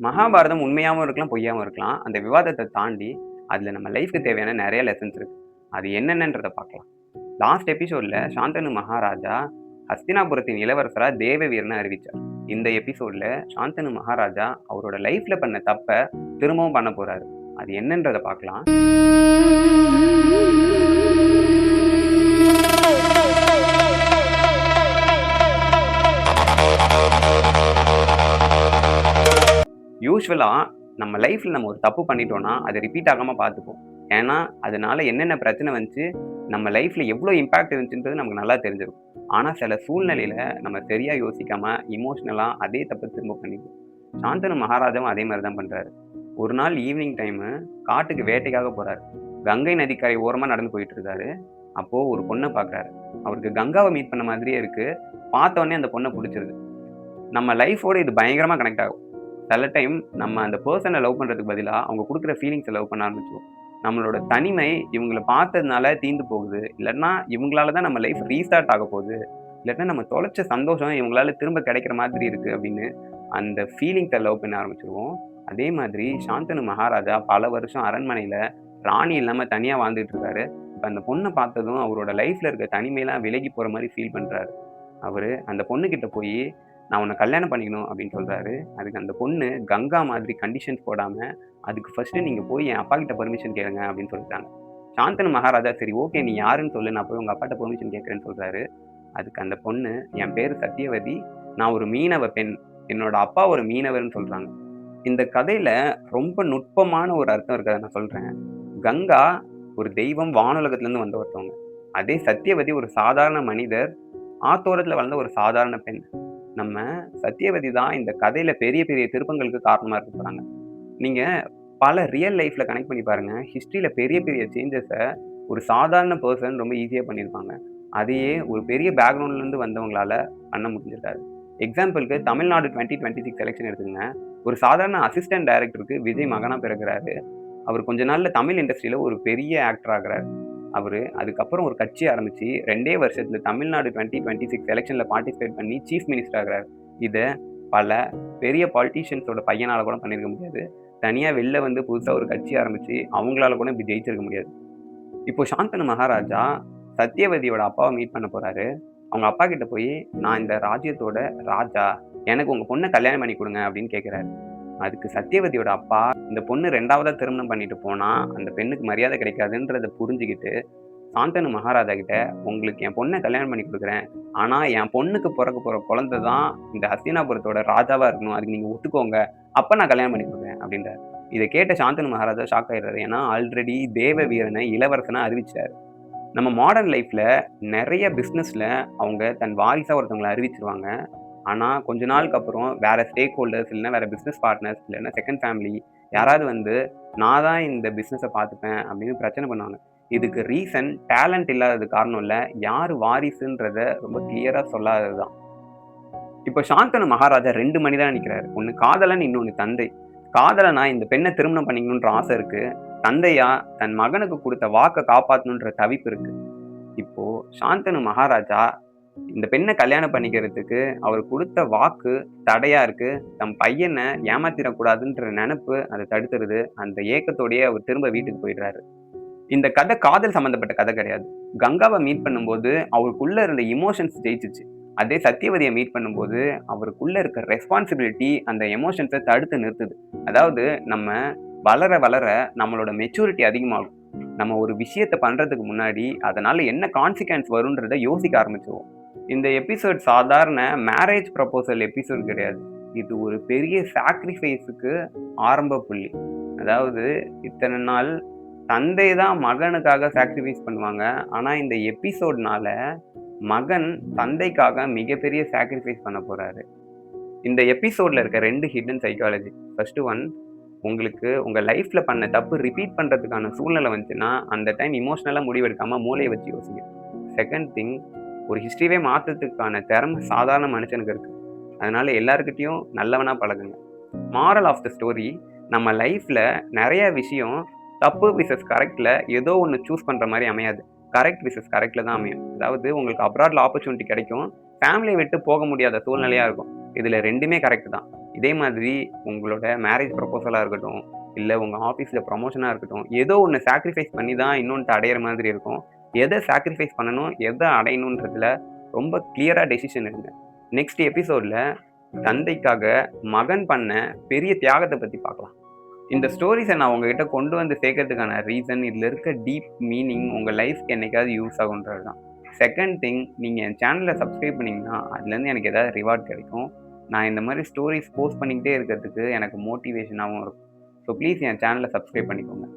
மகாபாரதம் உண்மையாவும் இருக்கலாம், பொய்யாவும் இருக்கலாம். அந்த விவாதத்த தாண்டி, அதுல நம்ம லைஃப்க்கு தேவையான நெறைய லெசன்ஸ் இருக்கு. அது என்னென்னன்றத பார்க்கலாம். லாஸ்ட் எபிசோட்ல சாந்தனு மகாராஜா ஹஸ்தினாபுரத்தின் இளவரசரா தேவவீரன அறிவிச்சார். இந்த எபிசோட்ல சாந்தனு மகாராஜா அவரோட லைஃப்ல பண்ண தப்ப திரும்பவும் பண்ண போறாரு. அது என்னன்றத பார்க்கலாம். யூசுவலா நம்ம லைஃப்ல நம்ம ஒரு தப்பு பண்ணிட்டோம்னா, அத ரிப்பீட் ஆகாம பார்த்துப்போம். ஏன்னா, அதனால என்னென்ன பிரச்சனை வந்துச்சு, நம்ம லைஃப்ல எவ்ளோ இம்பாக்ட் இருந்துச்சுன்றது நமக்கு நல்லா தெரிஞ்சிரும். ஆனா, சில சூழ்நிலையில நம்ம சரியா யோசிக்காம, எமோஷனலா அதே தப்ப திரும்ப பண்ணிடுவோம். சாந்தனு மகாராஜாவும் அதே மாரி தான் பண்றாரு. ஒரு நாள் ஈவினிங் டைமு காட்டுக்கு வேட்டைக்காக போறாரு. கங்கை நதிக்கரை ஓரமா நடந்து போயிட்டு இருக்காரு. அப்போ ஒரு பொண்ண பார்க்குறாரு. அவருக்கு கங்காவ மீட் பண்ண மாதிரியே இருக்கு. பார்த்த உடனே அந்த பொண்ண புடிச்சிருது. நம்ம லைஃபோட இது பயங்கரமா கனெக்ட் ஆகும். சில டைம் நம்ம அந்த பெர்சன லவ் பண்றதுக்கு பதிலா, அவங்க குடுக்குற ஃபீலிங்ஸ லவ் பண்ண ஆரம்பிச்சுருவோம். நம்மளோட தனிமை இவங்கள பார்த்ததுனால தீர்ந்து போகுது. இல்லாட்டினா இவங்களால தான் நம்ம லைஃப் ரீஸ்டார்ட் ஆக போகுது. இல்லாட்டினா நம்ம தொலைச்ச சந்தோஷம் இவங்களால திரும்ப கிடைக்கிற மாதிரி இருக்கு அப்படின்னு, அந்த ஃபீலிங்ஸ லவ் பண்ண ஆரம்பிச்சுருவோம். அதே மாதிரி சாந்தனு மகாராஜா பல வருஷம் அரண்மனையில ராணி இல்லாம தனியா வாழ்ந்துட்டு இருக்காரு. இப்ப அந்த பொண்ண பார்த்ததும் அவரோட லைஃப்ல இருக்க தனிமைலாம் விலகி போற மாரி ஃபீல் பண்றாரு. அவரு அந்த பொண்ணுகிட்ட போயி, "நான் உன்ன கல்யாணம் பண்ணிக்கணும்" அப்படின்னு சொல்றாரு. அதுக்கு அந்த பொண்ணு கங்கா மாதிரி கண்டிஷன்ஸ் போடாம, "அதுக்கு ஃபர்ஸ்ட்டு நீங்க போய் என் அப்பாகிட்ட பெர்மிஷன் கேளுங்க" அப்படின்னு சொல்லிட்டாங்க. சாந்தனு மகாராஜா, "சரி ஓகே நீ யாருன்னு சொல்லு, நான் போய் உங்க அப்பாட்ட பெர்மிஷன் கேட்கிறேன்னு" சொல்றாரு. அதுக்கு அந்த பொண்ணு, "என் பேரு சத்தியவதி. நான் ஒரு மீனவ பெண். என்னோட அப்பா ஒரு மீனவர்ன்னு" சொல்றாங்க. இந்த கதையில ரொம்ப நுட்பமான ஒரு அர்த்தம் இருக்கு. அத நான் சொல்றேன். கங்கா ஒரு தெய்வம், வானுலகத்திலருந்து வந்த ஒருத்தவங்க. அதே சத்தியவதி ஒரு சாதாரண மனிதர், ஆத்தோரத்தில வளர்ந்த ஒரு சாதாரண பெண். நம்ம சத்தியவதி தான் இந்த கதையில பெரிய பெரிய திருப்பங்களுக்கு காரணமா இருக்க போறாங்க. நீங்க பல ரியல் லைஃப்ல கனெக்ட் பண்ணி பாருங்க. ஹிஸ்டரியில பெரிய பெரிய சேஞ்சஸ ஒரு சாதாரண பெர்சன் ரொம்ப ஈஸியா பண்ணியிருப்பாங்க. அதையே ஒரு பெரிய பேக்ரவுண்ட்லேருந்து வந்தவங்களால பண்ண முடிஞ்சிருக்காது. எக்ஸாம்பிள்க்கு தமிழ்நாடு 2026 எலக்ஷன் எடுத்துக்கங்க. ஒரு சாதாரண அசிஸ்டன்ட் டைரக்டருக்கு விஜய் மகனா பிறக்குறாரு. அவர் கொஞ்ச நாள்ல தமிழ் இண்டஸ்ட்ரியில ஒரு பெரிய ஆக்டர் ஆகுறாரு. அவரு அதுக்கப்புறம் ஒரு கட்சி ஆரம்பிச்சு 2டே வருஷத்துல தமிழ்நாடு 2026 எலக்ஷன்ல பார்ட்டிசிபேட் பண்ணி சீஃப் மினிஸ்டர் ஆகுறாரு. இத பல பெரிய பாலிட்டிஷியன்ஸோட பையனால கூட பண்ணியிருக்க முடியாது. தனியா வெளில வந்து புதுசா ஒரு கட்சி ஆரம்பிச்சு அவங்களால கூட இப்படி ஜெயிச்சிருக்க முடியாது. இப்போ சாந்தனு மகாராஜா சத்தியவதியோட அப்பாவ மீட் பண்ண போறாரு. அவங்க அப்பா கிட்ட போய், "நான் இந்த ராஜ்யத்தோட ராஜா. எனக்கு உங்க பொண்ண கல்யாணம் பண்ணி குடுங்க" அப்படின்னு கேட்கிறாரு. அதுக்கு சத்தியவதியோட அப்பா, இந்த பொண்ணு 2வதா திருமணம் பண்ணிட்டு போனா, அந்த பெண்ணுக்கு மரியாதை கிடைக்காதுன்றத புரிஞ்சுகிட்டு, சாந்தனு மகாராஜா கிட்ட, "உங்களுக்கு என் பொண்ண கல்யாணம் பண்ணி குடுக்குறேன். ஆனா, என் பொண்ணுக்கு பொறக்க போற குழந்தை தான் இந்த ஹஸ்தினாபுரத்தோட ராஜாவா இருக்கணும். அதுக்கு நீங்க ஒத்துக்கோங்க. அப்ப நான் கல்யாணம் பண்ணி குடுக்குறேன்" அப்படின்றாரு. இத கேட்ட சாந்தனு மகாராஜா ஷாக் ஆயிடுறாரு. ஏன்னா, ஆல்ரெடி தேவ வீரன இளவரசனா அறிவிச்சுட்டாரு. நம்ம மாடர்ன் லைஃப்ல நெறைய பிசினஸ்ல அவங்க தன் வாரிசா ஒருத்தவங்கள அறிவிச்சுருவாங்க. ஆனா, கொஞ்ச நாளுக்கு அப்புறம் வேற ஸ்டேக் ஹோல்டர்ஸ் இல்லன்னா வேற பிசினஸ் பார்ட்னர்ஸ் இல்லன்னா செகண்ட் ஃபேமிலி யாராவது வந்து, "நான் தான் இந்த பிசினஸ பார்த்துப்பேன்" அப்படின்னு பிரச்சனை பண்ணுவாங்க. இதுக்கு ரீசன் டேலண்ட் இல்லாதது காரணம் இல்ல. யாரு வாரிசுன்றத ரொம்ப கிளியரா சொல்லாதது தான். இப்ப சாந்தனு மகாராஜா 2 மனிதனா நிக்கிறாரு. ஒண்ணு காதலன், இன்னொன்னு தந்தை. காதலனா இந்த பெண்ண திருமணம் பண்ணிக்கணுன்ற ஆசை இருக்கு. தந்தையா தன் மகனுக்கு குடுத்த வாக்க காப்பாத்தணுன்ற தவிப்பு இருக்கு. இப்போ சாந்தனு மகாராஜா இந்த பெண்ண கல்யாணம் பண்ணிக்கிறதுக்கு அவர் குடுத்த வாக்கு தடையா இருக்கு. தம் பையன ஏமாத்திறக்கூடாதுன்ற நெனப்பு அத தடுத்துருது. அந்த ஏக்கத்தோடயே அவர் திரும்ப வீட்டுக்கு போயிடுறாரு. இந்த கதை காதல் சம்மந்தப்பட்ட கதை கிடையாது. கங்காவ மீட் பண்ணும்போது அவருக்குள்ள இருந்த எமோஷன்ஸ் ஜெயிச்சுச்சு. அதே சத்தியவதிய மீட் பண்ணும்போது அவருக்குள்ள இருக்க ரெஸ்பான்சிபிலிட்டி அந்த எமோஷன்ஸ தடுத்து நிறுத்துது. அதாவது நம்ம வளர வளர நம்மளோட மெச்சூரிட்டி அதிகமாகும். நம்ம ஒரு விஷயத்த பண்றதுக்கு முன்னாடி அதனால என்ன கான்சிக்வென்ஸ் வரும்ன்றத யோசிக்க ஆரம்பிச்சுருவோம். இந்த எபிசோட் சாதாரண மேரேஜ் ப்ரொபோசல் எபிசோட் கிடையாது. இது ஒரு பெரிய சாக்ரிஃபைஸ்க்கு ஆரம்ப புள்ளி. அதாவது இத்தன நாள் தந்தை தான் மகனுக்காக சாக்ரிஃபைஸ் பண்ணுவாங்க. ஆனா இந்த எபிசோட்னால மகன் தந்தைக்காக மிகப்பெரிய சாக்ரிஃபைஸ் பண்ண போறாரு. இந்த எபிசோட்ல இருக்க 2 ஹிடன் சைக்காலஜி. ஃபர்ஸ்ட் ஒன், உங்களுக்கு உங்க லைஃப்ல பண்ண தப்பு ரிப்பீட் பண்றதுக்கான சூழ்நிலை வந்துச்சுன்னா, அந்த டைம் எமோஷனலா முடிவெடுக்காம மூளைய வச்சு யோசிங்க. செகண்ட் திங், ஒரு ஹிஸ்டரியவே மாத்துறதுக்கான திறமை சாதாரண மனுஷனுக்கு இருக்கு. அதனால எல்லார்கிட்டயும் நல்லவனா பழகுங்க. மாரல் ஆஃப் த ஸ்டோரி, நம்ம லைஃப்ல நெறைய விஷயம் தப்பு விசஸ் கரெக்ட்ல ஏதோ ஒண்ணு சூஸ் பண்ற மாரி அமையாது. கரெக்ட் விசஸ் கரெக்ட்ல தான் அமையும். அதாவது உங்களுக்கு அப்ராட்ல ஆப்பர்ச்சுனிட்டி கிடைக்கும். ஃபேமிலிய விட்டு போக முடியாத சூழ்நிலையா இருக்கும். இதுல 2மே கரெக்ட் தான். இதே மாதிரி உங்களோட மேரேஜ் ப்ரொபோசலா இருக்கட்டும், இல்ல உங்க ஆஃபீஸ்ல ப்ரமோஷனா இருக்கட்டும், ஏதோ ஒண்ணு சாக்ரிஃபைஸ் பண்ணி தான் இன்னொன்ட்ட அடையிற மாதிரி இருக்கும். எத சாக்ரிஃபைஸ் பண்ணணும், எத அடையணுன்றதுல ரொம்ப கிளியரா டெசிஷன் எடுங்க. நெக்ஸ்ட் எபிசோட்ல தந்தைக்காக மகன் பண்ண பெரிய தியாகத்த பத்தி பார்க்கலாம். இந்த ஸ்டோரீஸ நான் உங்ககிட்ட கொண்டு வந்து சேர்க்கறதுக்கான ரீசன், இதுல இருக்க டீப் மீனிங் உங்க லைஃப்க்கு என்னைக்காவது யூஸ் ஆகுன்றது தான். செகண்ட் திங், நீங்க என் சேனல சப்ஸ்கிரைப் பண்ணீங்கன்னா, அதுலேருந்து எனக்கு ஏதாவது ரிவார்ட் கிடைக்கும். நான் இந்த மாரி ஸ்டோரீஸ் போஸ்ட் பண்ணிக்கிட்டே இருக்கிறதுக்கு எனக்கு மோட்டிவேஷனாவும் இருக்கும். ஸோ ப்ளீஸ் என் சேனல சப்ஸ்கிரைப் பண்ணிக்கோங்க.